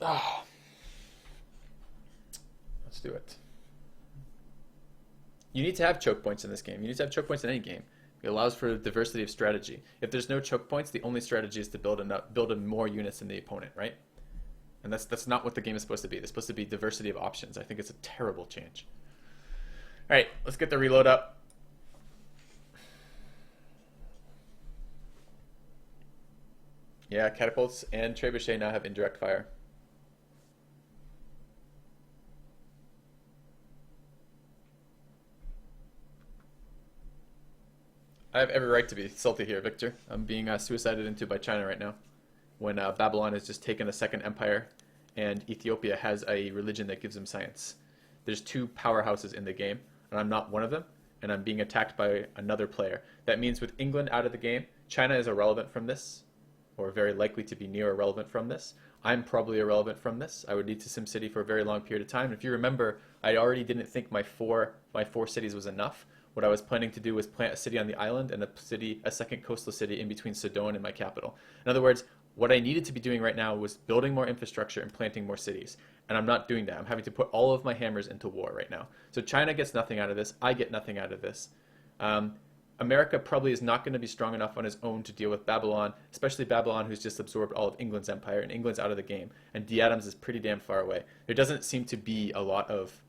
Ah, let's do it. You need to have choke points in this game. You need to have choke points in any game. It allows for diversity of strategy. If there's no choke points, the only strategy is to build more units than the opponent, right? And that's not what the game is supposed to be. It's supposed to be diversity of options. I think it's a terrible change. All right, let's get the reload up. Yeah, catapults and trebuchet now have indirect fire. I have every right to be salty here, Victor. I'm being suicided into by China right now. When Babylon has just taken a second empire and Ethiopia has a religion that gives them science. There's two powerhouses in the game, and I'm not one of them, and I'm being attacked by another player. That means with England out of the game, China is irrelevant from this, or very likely to be near irrelevant from this. I'm probably irrelevant from this. I would need to SimCity for a very long period of time. If you remember, I already didn't think my four cities was enough. What I was planning to do was plant a city on the island and a second coastal city in between Sidon and my capital. In other words, what I needed to be doing right now was building more infrastructure and planting more cities. And I'm not doing that. I'm having to put all of my hammers into war right now. So China gets nothing out of this. I get nothing out of this. America probably is not going to be strong enough on his own to deal with Babylon, especially Babylon, who's just absorbed all of England's empire, and England's out of the game. And D. Adams is pretty damn far away. There doesn't seem to be a lot of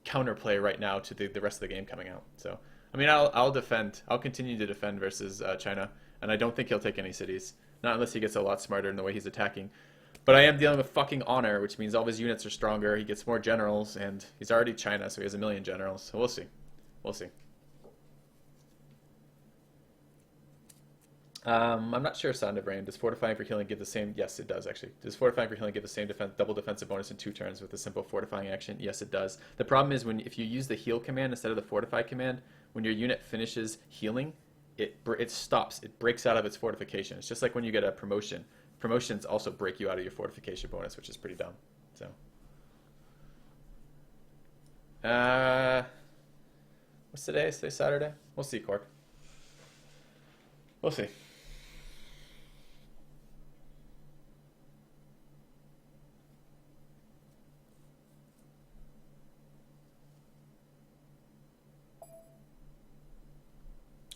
counterplay right now to the rest of the game coming out. So, I mean, I'll defend. I'll continue to defend versus China, and I don't think he'll take any cities. Not unless he gets a lot smarter in the way he's attacking. But I am dealing with fucking honor, which means all of his units are stronger. He gets more generals, and he's already China, so he has 1 million generals. So we'll see. We'll see. I'm not sure Sound of Rain. Does Fortifying for Healing give the same? Yes, it does, actually. Does Fortifying for Healing give the same double defensive bonus in 2 turns with a simple Fortifying action? Yes, it does. The problem is if you use the Heal command instead of the Fortify command, when your unit finishes healing, it stops. It breaks out of its fortification. It's just like when you get a promotion. Promotions also break you out of your fortification bonus, which is pretty dumb. So, what's today? Is today Saturday? We'll see, Cork. We'll see.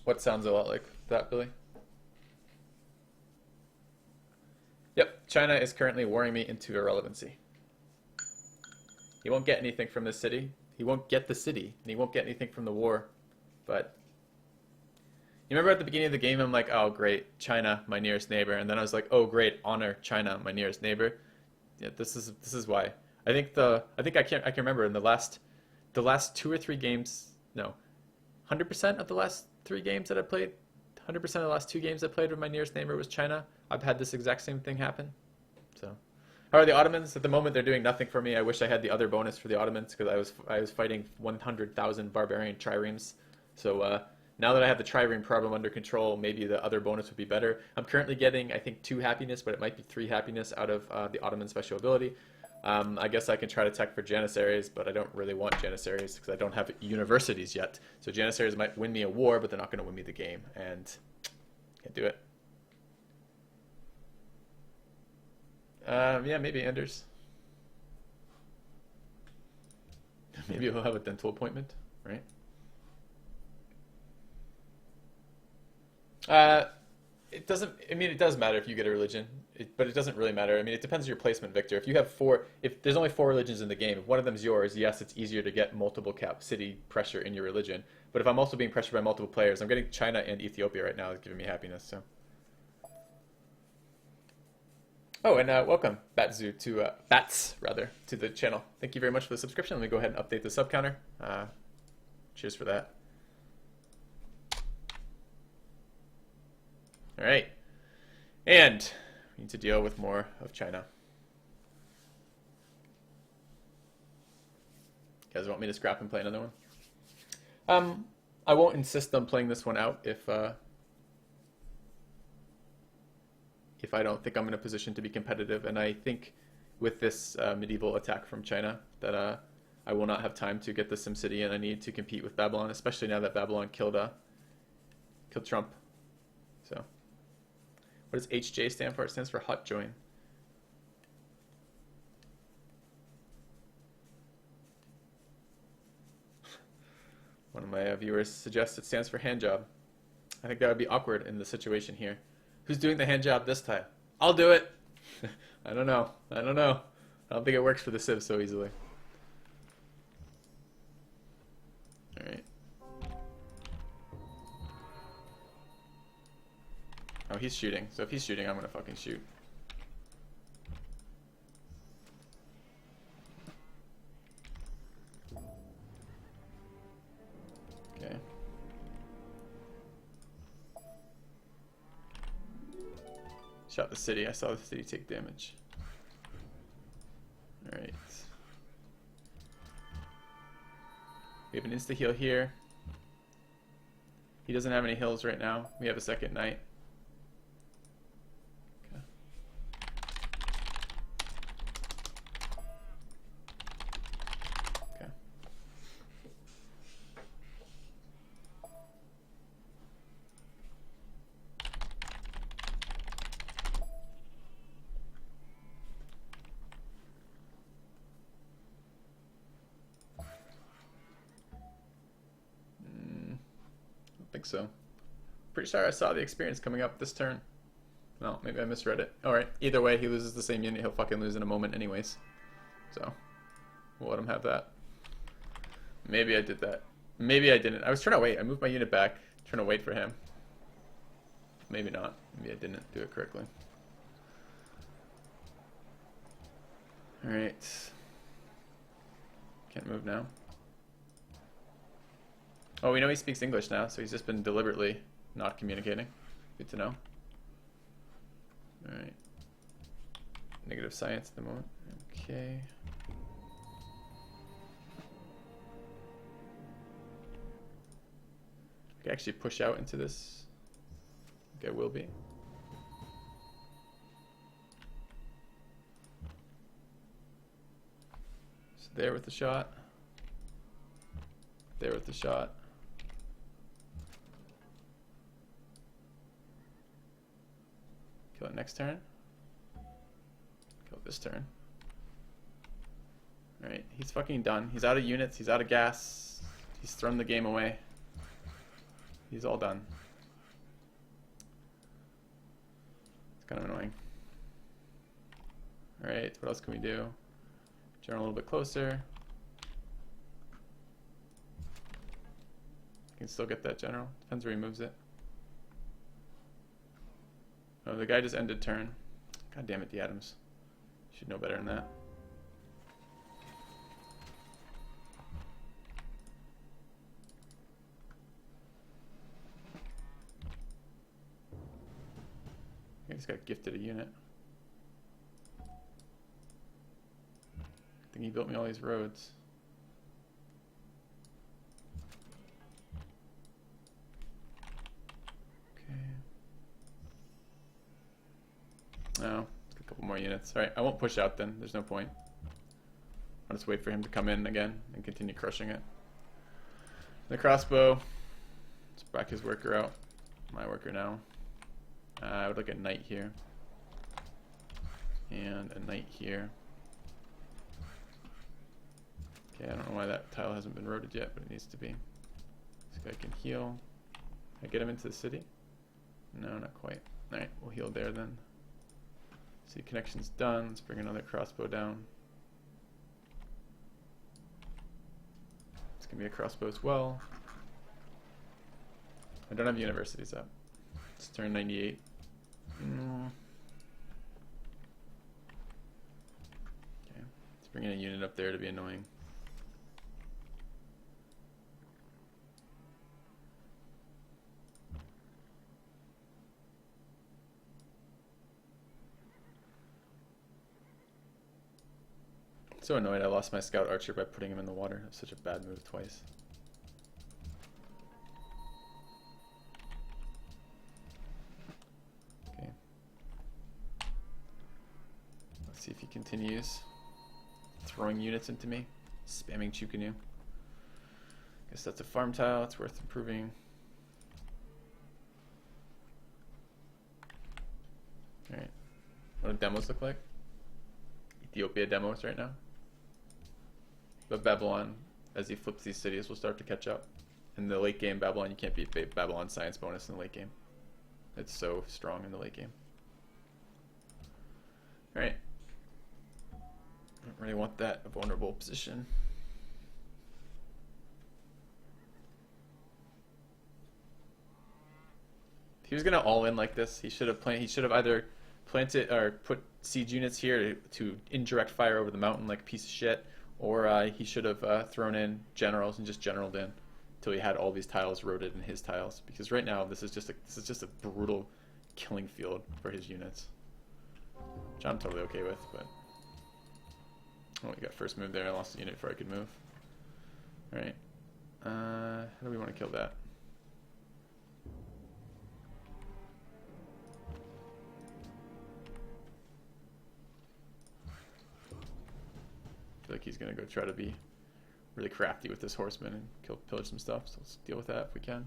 What sounds a lot like that, Billy? Yep, China is currently warring me into irrelevancy. He won't get anything from this city. He won't get the city, and he won't get anything from the war. But you remember at the beginning of the game, I'm like, oh great, China, my nearest neighbor, and then I was like, oh great, honor China, my nearest neighbor. Yeah, this is why. I can remember in the last 2 or 3 games, no, 100% of the last 3 games that I played, 100% of the last 2 games I played with my nearest neighbor was China. I've had this exact same thing happen. So, how are the Ottomans? At the moment, they're doing nothing for me. I wish I had the other bonus for the Ottomans because I was fighting 100,000 barbarian triremes. So now that I have the trireme problem under control, maybe the other bonus would be better. I'm currently getting, I think, 2 happiness, but it might be 3 happiness out of the Ottoman special ability. I guess I can try to tech for Janissaries, but I don't really want Janissaries because I don't have universities yet. So Janissaries might win me a war, but they're not going to win me the game, and can't do it. Yeah, maybe Anders. Maybe he'll have a dental appointment, right? It doesn't. I mean, it does matter if you get a religion, but it doesn't really matter. I mean, it depends on your placement, Victor. If you have 4, if there's only 4 religions in the game, if one of them's yours, yes, it's easier to get multiple city pressure in your religion. But if I'm also being pressured by multiple players, I'm getting China and Ethiopia right now, giving me happiness. So. Oh, and welcome, Batzu, to Bats rather to the channel. Thank you very much for the subscription. Let me go ahead and update the sub counter. Cheers for that. All right, and we need to deal with more of China. You guys want me to scrap and play another one? I won't insist on playing this one out if I don't think I'm in a position to be competitive, and I think with this medieval attack from China that I will not have time to get the SimCity, and I need to compete with Babylon, especially now that Babylon killed Trump. So. What does HJ stand for? It stands for hot join. One of my viewers suggests it stands for hand job. I think that would be awkward in the situation here. Who's doing the hand job this time? I'll do it! I don't know. I don't know. I don't think it works for the Civ so easily. Alright. Oh, he's shooting. So if he's shooting, I'm gonna fucking shoot. Okay. Shot the city. I saw the city take damage. Alright. We have an insta-heal here. He doesn't have any hills right now. We have a second knight. Okay. Okay. I think so. Pretty sure I saw the experience coming up this turn. Well, maybe I misread it. Alright, either way, he loses the same unit he'll fucking lose in a moment anyways. So, we'll let him have that. Maybe I did that. Maybe I didn't. I was trying to wait. I moved my unit back, trying to wait for him. Maybe not. Maybe I didn't do it correctly. Alright. Can't move now. Oh, we know he speaks English now, so he's just been deliberately not communicating. Good to know. Alright. Negative science at the moment. Okay. I can actually push out into this. I think I will be. So there with the shot. There with the shot. Kill it next turn. Kill it this turn. Alright, he's fucking done. He's out of units, he's out of gas. He's thrown the game away. He's all done. It's kind of annoying. Alright, what else can we do? General a little bit closer. I can still get that general. Depends where he moves it. Oh, the guy just ended turn. God damn it, the Adams. Should know better than that. I just got gifted a unit. I think he built me all these roads. No, a couple more units. Alright, I won't push out then. There's no point. I'll just wait for him to come in again and continue crushing it. The crossbow. Let's back his worker out. My worker now. I would look at knight here. And a knight here. Okay, I don't know why that tile hasn't been rotated yet, but it needs to be. This guy can heal. Can I get him into the city? No, not quite. Alright, we'll heal there then. See, connection's done. Let's bring another crossbow down. It's gonna be a crossbow as well. I don't have universities up. It's turn 98. Okay, let's bring in a unit up there to be annoying. So annoyed I lost my scout archer by putting him in the water. That's such a bad move twice. Okay. Let's see if he continues throwing units into me. Spamming Chukanu. Guess that's a farm tile. It's worth improving. Alright. What do demos look like? Ethiopia demos right now. But Babylon, as he flips these cities, will start to catch up. In the late game, Babylon, you can't beat Babylon's science bonus in the late game. It's so strong in the late game. Alright. Don't really want that vulnerable position. If he was gonna all in like this, he should have either planted or put siege units here to indirect fire over the mountain like a piece of shit, or he should have thrown in generals and just generaled in until he had all these tiles rotated in his tiles. Because right now this is just a brutal killing field for his units, which I'm totally okay with. But oh, you got first move there. I lost a unit before I could move. All right, how do we want to kill that? I feel like he's gonna go try to be really crafty with this horseman and pillage some stuff, so let's deal with that if we can.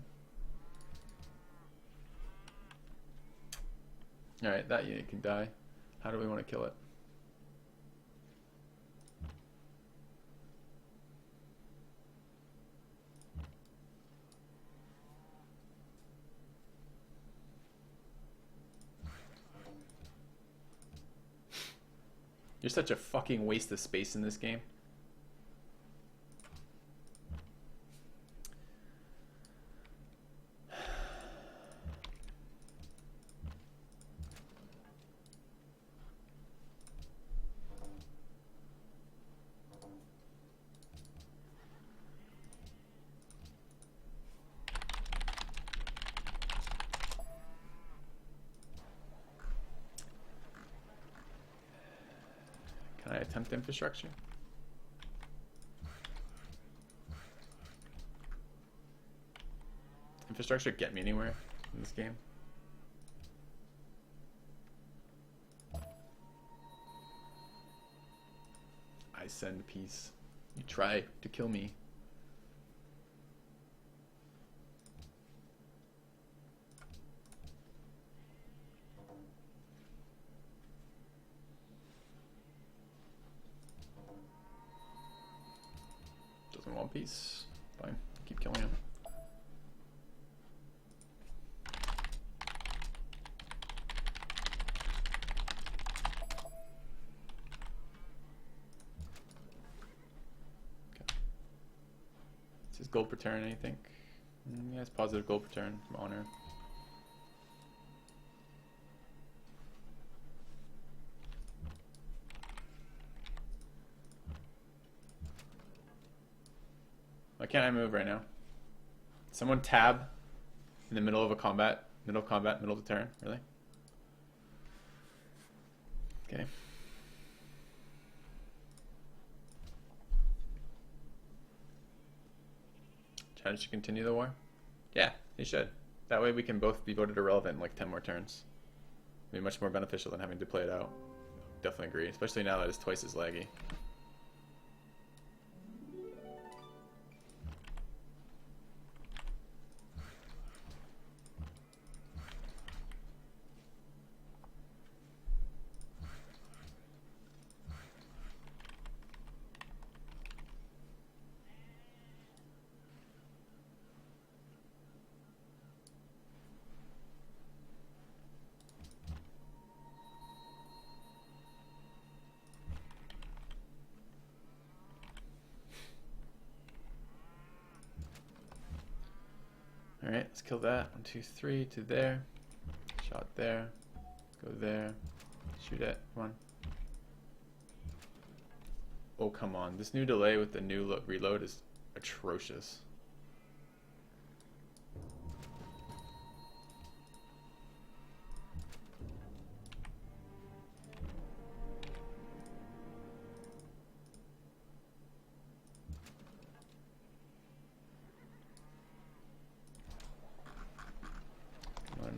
Alright, that unit can die. How do we want to kill it? You're such a fucking waste of space in this game. Can I attempt infrastructure? Infrastructure get me anywhere in this game? I send peace. You try to kill me. Doesn't want peace. Fine. Keep killing him. Okay. Is his gold per turn, I think? Yeah, it's positive gold per turn from honor. Why can't I move right now? Someone tab in the middle of a combat, middle of the turn, really? Okay. China should continue the war? Yeah, he should. That way we can both be voted irrelevant in like 10 more turns. It'd be much more beneficial than having to play it out. Definitely agree, especially now that it's twice as laggy. Alright, let's kill that. 1, 2, 3 to there. Shot there. Go there. Shoot it. Come on. Oh, come on. This new delay with the new reload is atrocious.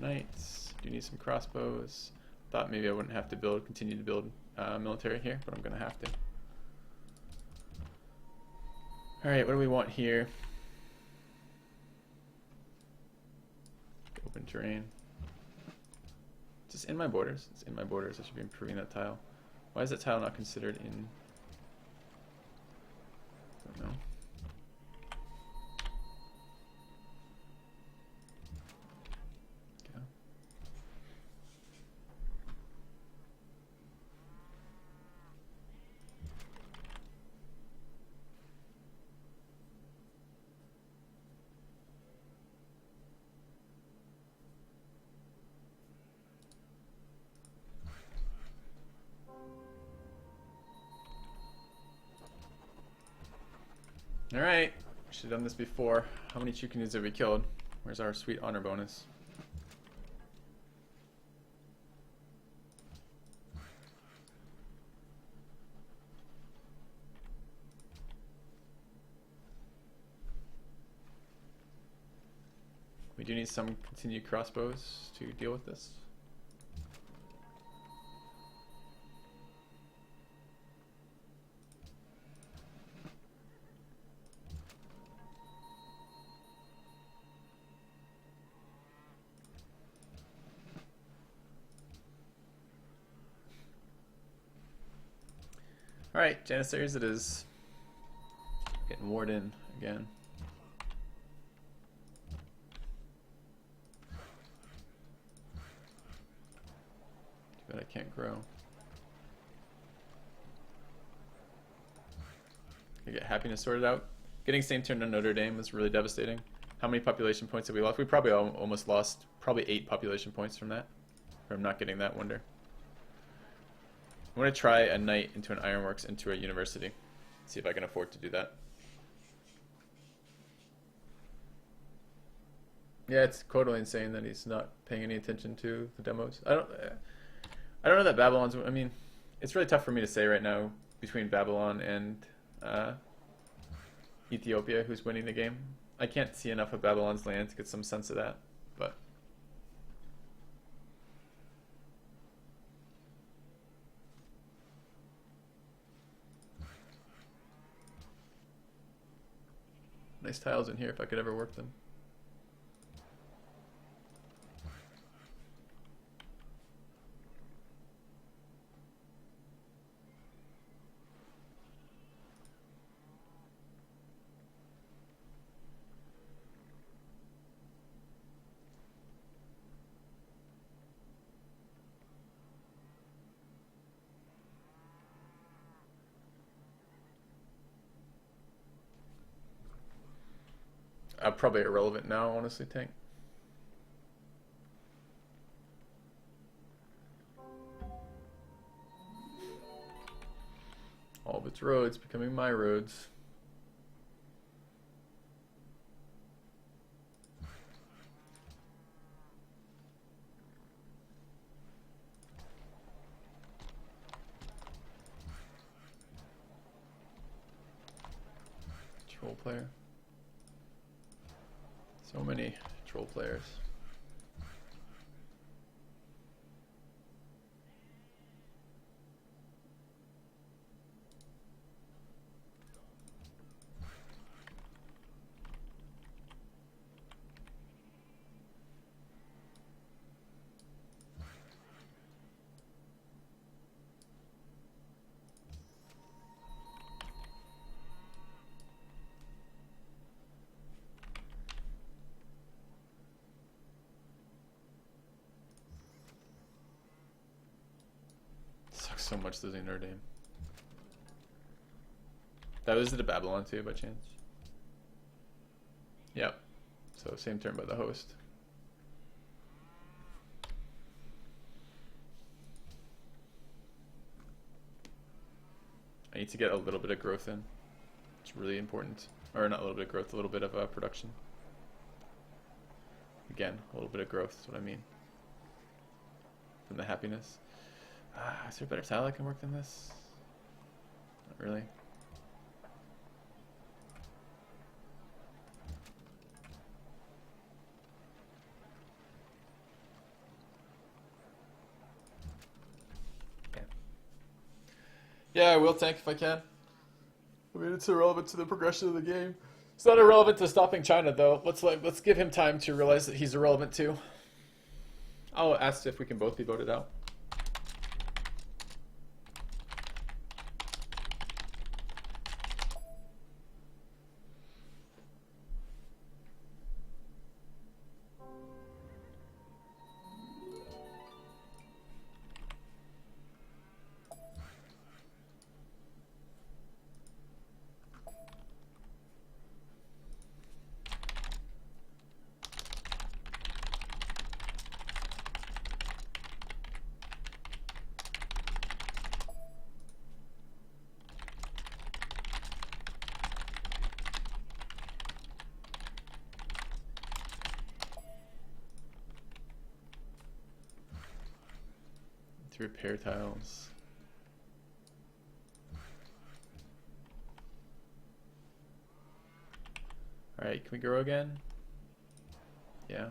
Knights. Do need some crossbows. Thought maybe I wouldn't have to continue to build military here, but I'm gonna have to. Alright, what do we want here? Open terrain. It's just in my borders. It's in my borders. I should be improving that tile. Why is that tile not considered in? I don't know. Alright. Should have done this before. How many Chukinis have we killed? Where's our sweet honor bonus? We do need some continued crossbows to deal with this. Alright, Janissaries it is. Getting warred in again. Too bad I can't grow. I get happiness sorted out. Getting same turn to Notre Dame was really devastating. How many population points have we lost? We probably almost lost probably 8 population points from that. From not getting that wonder. I'm going to try a knight into an ironworks into a university. See if I can afford to do that. Yeah, it's totally insane that he's not paying any attention to the demos. I don't know that Babylon's... I mean, it's really tough for me to say right now between Babylon and Ethiopia who's winning the game. I can't see enough of Babylon's land to get some sense of that, but... Nice tiles in here if I could ever work them. Probably irrelevant now, honestly, Tank. All of its roads becoming my roads. Troll player. So many troll players. Sucks so much losing Notre Dame. That was the Babylon too, by chance? Yep. So same turn by the host. I need to get a little bit of growth in. It's really important. Or not a little bit of growth, a little bit of production. Again, a little bit of growth is what I mean. From the happiness. Is there a better tile I can work than this? Not really. Yeah, I will tank if I can. I mean, it's irrelevant to the progression of the game. It's not irrelevant to stopping China, though. Let's give him time to realize that he's irrelevant too. I'll ask if we can both be voted out. 2 repair tiles. Alright, can we grow again? Yeah.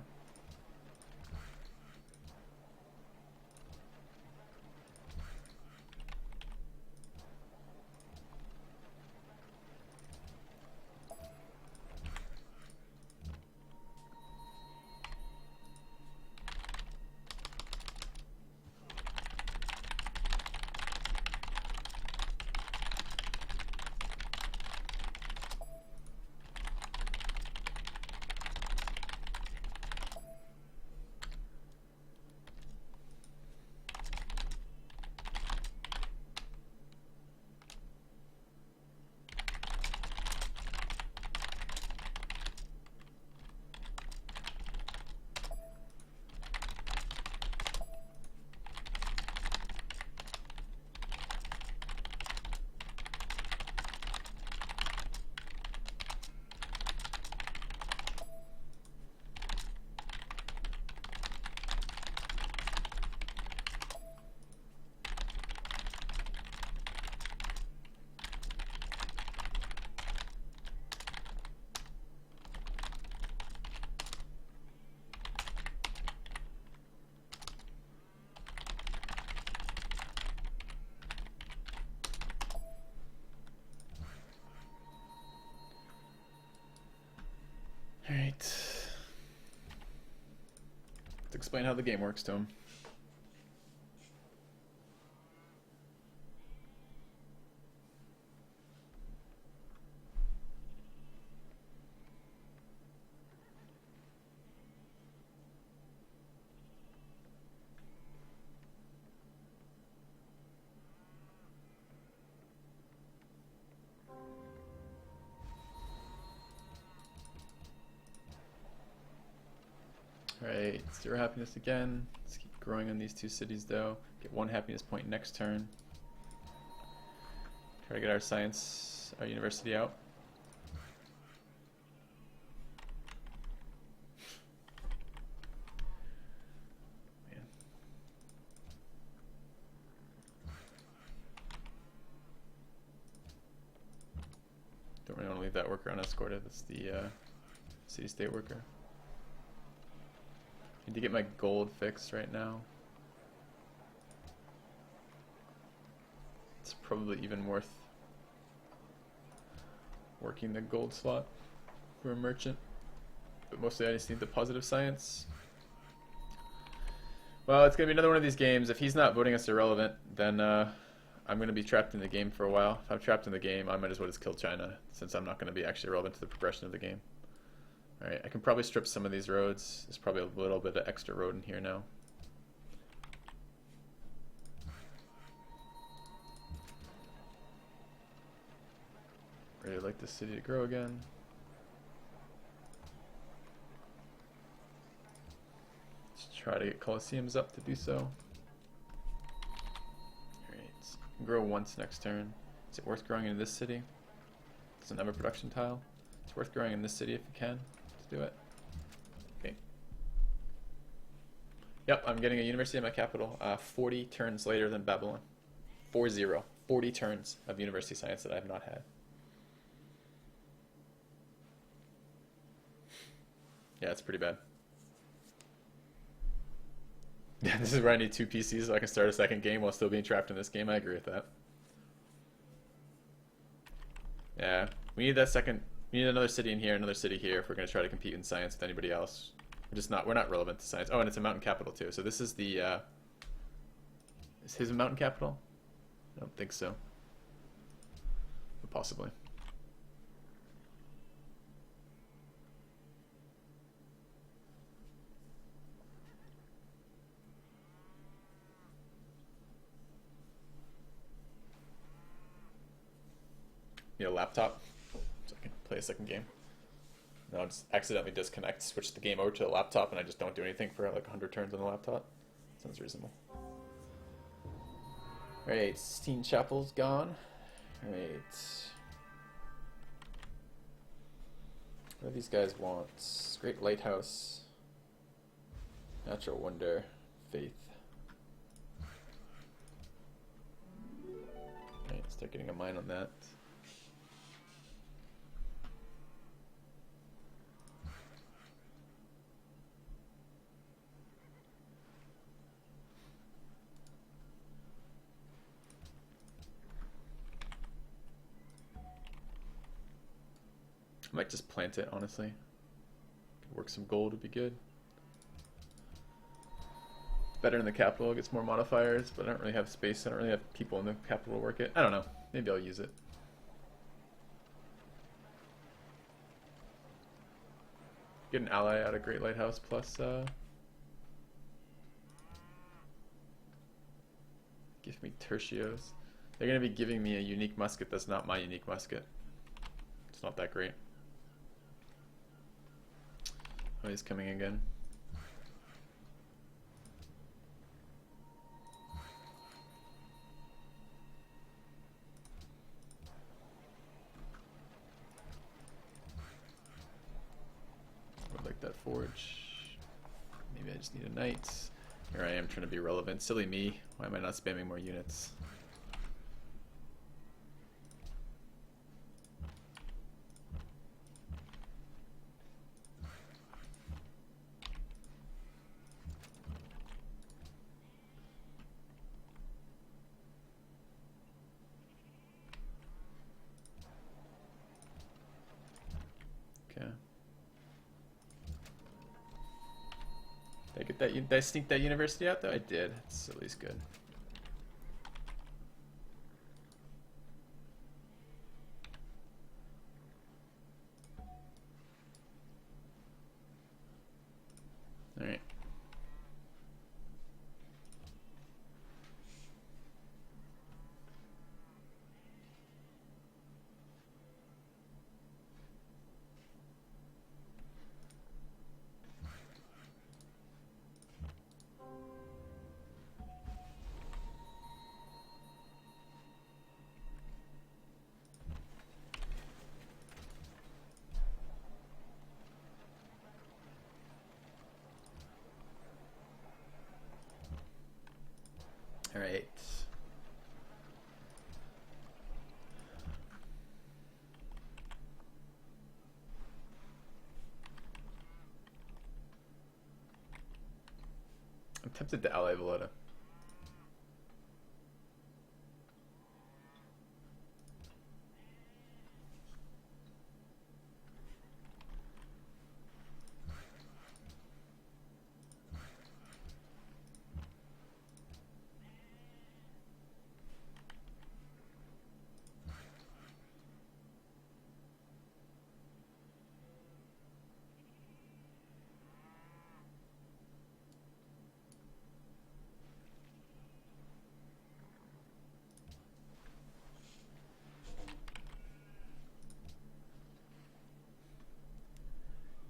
Alright. Let's explain how the game works to him. Alright, 0 happiness again. Let's keep growing on these 2 cities though. Get 1 happiness point next turn. Try to get our university out. Man. Don't really want to leave that worker unescorted. That's the city-state worker. Need to get my gold fixed right now. It's probably even worth working the gold slot for a merchant. But mostly I just need the positive science. Well, it's going to be another one of these games. If he's not voting us irrelevant, then I'm going to be trapped in the game for a while. If I'm trapped in the game, I might as well just kill China, since I'm not going to be actually relevant to the progression of the game. Alright, I can probably strip some of these roads. There's probably a little bit of extra road in here now. Really like this city to grow again. Let's try to get Colosseums up to do so. Alright, so grow once next turn. Is it worth growing in this city? It's another production tile. It's worth growing in this city if you can. Do it. Okay. Yep, I'm getting a university in my capital 40 turns later than Babylon. 4-0. 40 turns of university science that I have not had. Yeah, it's pretty bad. Yeah, this is where I need 2 PCs so I can start a second game while still being trapped in this game. I agree with that. Yeah, we need that second. We need another city in here, another city here if we're going to try to compete in science with anybody else. We're not relevant to science. Oh, and it's a mountain capital too. So this is the, is his a mountain capital? I don't think so. But possibly. Need a laptop so I can play a second game. No, I'll just accidentally disconnect, switch the game over to the laptop, and I just don't do anything for like 100 turns on the laptop. Sounds reasonable. Alright, Sistine Chapel's gone. Alright. What do these guys want? Great Lighthouse. Natural Wonder. Faith. Alright, start getting a mine on that. I might just plant it, honestly. Work some gold would be good. Better in the capital, it gets more modifiers, but I don't really have space. I don't really have people in the capital to work it. I don't know. Maybe I'll use it. Get an ally out of Great Lighthouse plus give me tertios. They're gonna be giving me a unique musket that's not my unique musket. It's not that great. Oh, he's coming again. Would like that forge. Maybe I just need a knight. Here I am trying to be relevant. Silly me. Why am I not spamming more units? Did I get that? Did I sneak that university out though? I did. It's at least good. All right. All right. I'm tempted to ally Valletta.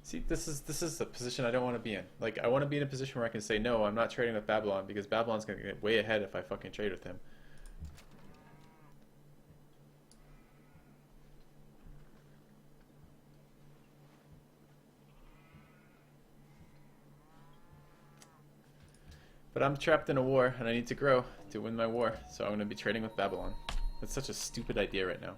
See, this is a position I don't want to be in. Like, I want to be in a position where I can say, no, I'm not trading with Babylon, because Babylon's going to get way ahead if I fucking trade with him. But I'm trapped in a war, and I need to grow to win my war, so I'm going to be trading with Babylon. That's such a stupid idea right now.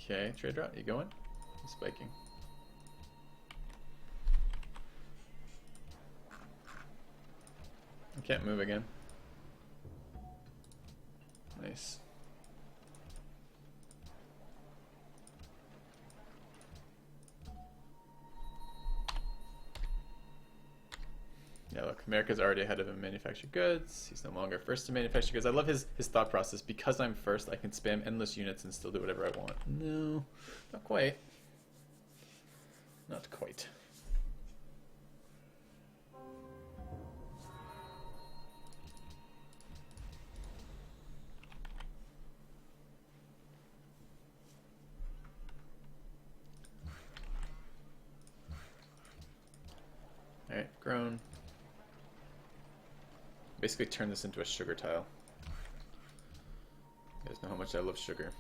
Okay, trade route, you going? I'm spiking. I can't move again. Nice. Yeah, look, America's already ahead of him in manufactured goods. He's no longer first to manufacture goods. I love his thought process. Because I'm first, I can spam endless units and still do whatever I want. No, not quite. Not quite. Alright, grown. Basically turn this into a sugar tile. You guys know how much I love sugar.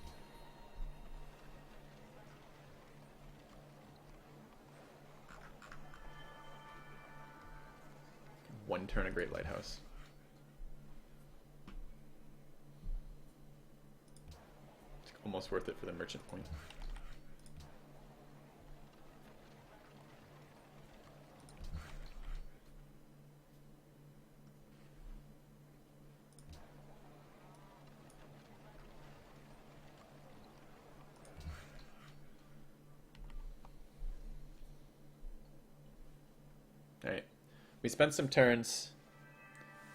One turn a great lighthouse. It's almost worth it for the merchant point. Alright. We spent some turns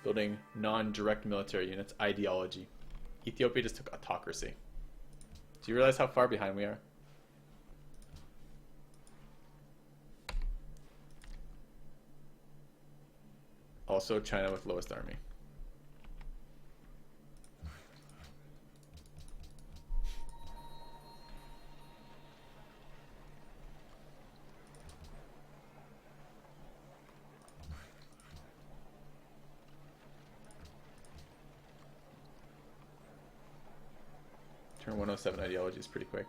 building non-direct military units. Ideology. Ethiopia just took autocracy. Do you realize how far behind we are? Also China with lowest army. Turn 107 ideology is pretty quick.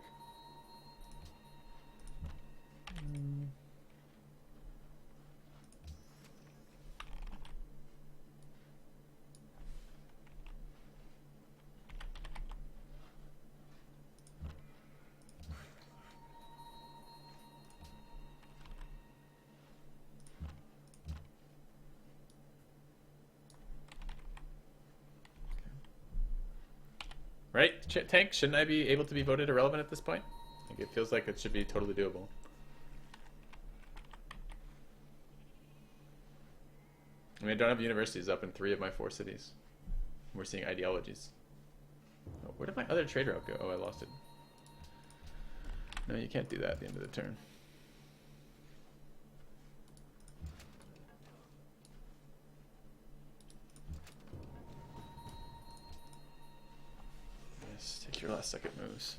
Right? Tank, shouldn't I be able to be voted irrelevant at this point? Like, it feels like it should be totally doable. I mean, I don't have universities up in 3 of my 4 cities. We're seeing ideologies. Oh, where did my other trader up go? Oh, I lost it. No, you can't do that at the end of the turn. Yes, take your last second moves.